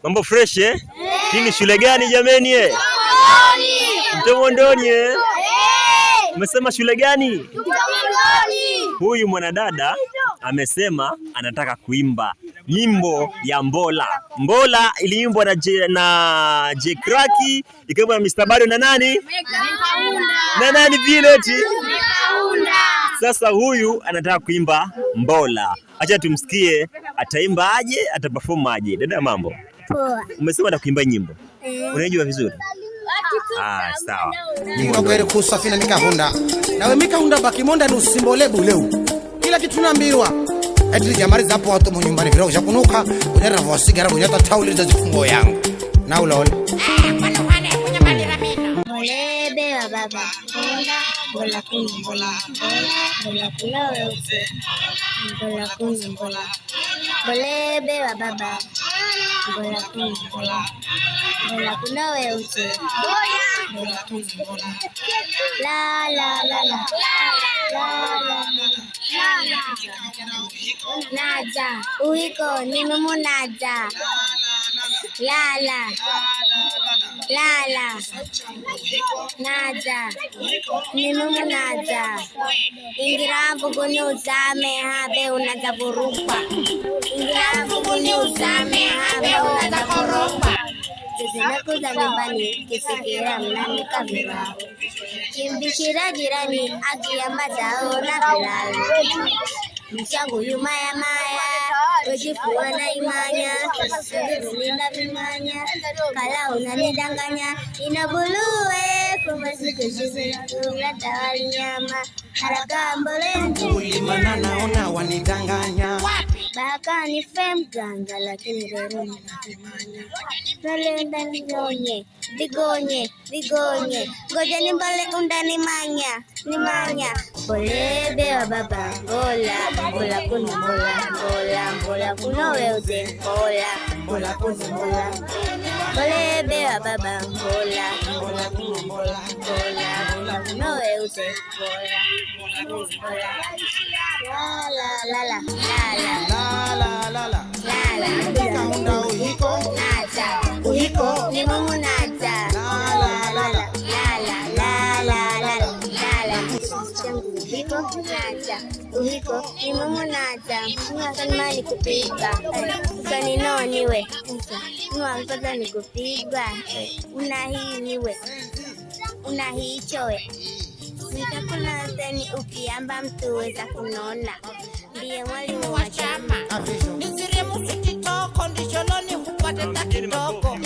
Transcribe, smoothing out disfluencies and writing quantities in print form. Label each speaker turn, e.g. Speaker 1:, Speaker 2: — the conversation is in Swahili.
Speaker 1: Mambo fresh eh? Hii ni shule gani jameni eh? Mtomondoni eh? Umesema shule gani? Mtomondoni. Huyu mwanadada amesema anataka kuimba nyimbo ya Mbola. Mbola iliimbwa na J Crack, ikawa na Mr. Bado na nani? Na nani vile eti? Sasa huyu anataka kuimba Mbola. Acha tumsikie ataimba aje, ataperform aje. Dada mambo.
Speaker 2: Poa.
Speaker 1: Umesema unataka kuimba nyimbo. Unajua vizuri? Sawa.
Speaker 3: Ngogere kusafina nikahunda. Nawe mikahunda bakimonda nusimbole buleu. Kila kitu naambiwa. Eti jamari zapo watu mu nyumbani vile ushakunuka, unera vosigara kunyata tauli za zifungo yangu. Na ulole.
Speaker 2: Bolebe wa baba. Mbola kuna mbola. Mbola kuna wewe. Mbola kuna mbola. Bolebe wa baba. Mbola kuna mbola. Mbola kuna wewe. Mbola kuna mbola. La la la la. La la la. Naja, uiko ni mumu naja. Lala. Lala. Naja. Ni mumu naja. Ingirambu kuni uzame habe unaza kurupa. Ingirambu kuni uzame habe unaza kurupa. Zinakuza nyumbani kifikira mnani kabila. Kimbishira jirani akiyambata na bilali. Mchangu yumaya maya, wejifua na imanya, kulinda vimanya, kala unanidanganya, inabuluwe, kumasiku jizu, tawali nyama, haraka mbole,
Speaker 3: Ulimana naona wanidanganya.
Speaker 2: Baka ni fem ganga lakini rero ni natimanya. Nalenda nigonye, vigonye, ngoja nimbale undani manya, ni manya. Bolebe wa baba, Mbola kuna Mbola kuna wewe, Mbola kuna Mbola. Bolebe wa baba, Mbola kuna Mbola kuna wewe, Mbola. La la.
Speaker 3: Mikahunda uhiko.
Speaker 2: Naja, uhiko ni mumu naja. La. Uhiko ni mumu naja. Mwa kupiga. Ukaninoa niwe. Mwa ni kupiga. Unahii niwe. Unahii chowe. Nitakuna zeni ukiamba mtu weza kunona. Ndiye mwalimu wa chama.
Speaker 4: Nisire musiki toko, ndisholo ni hupate takitoko.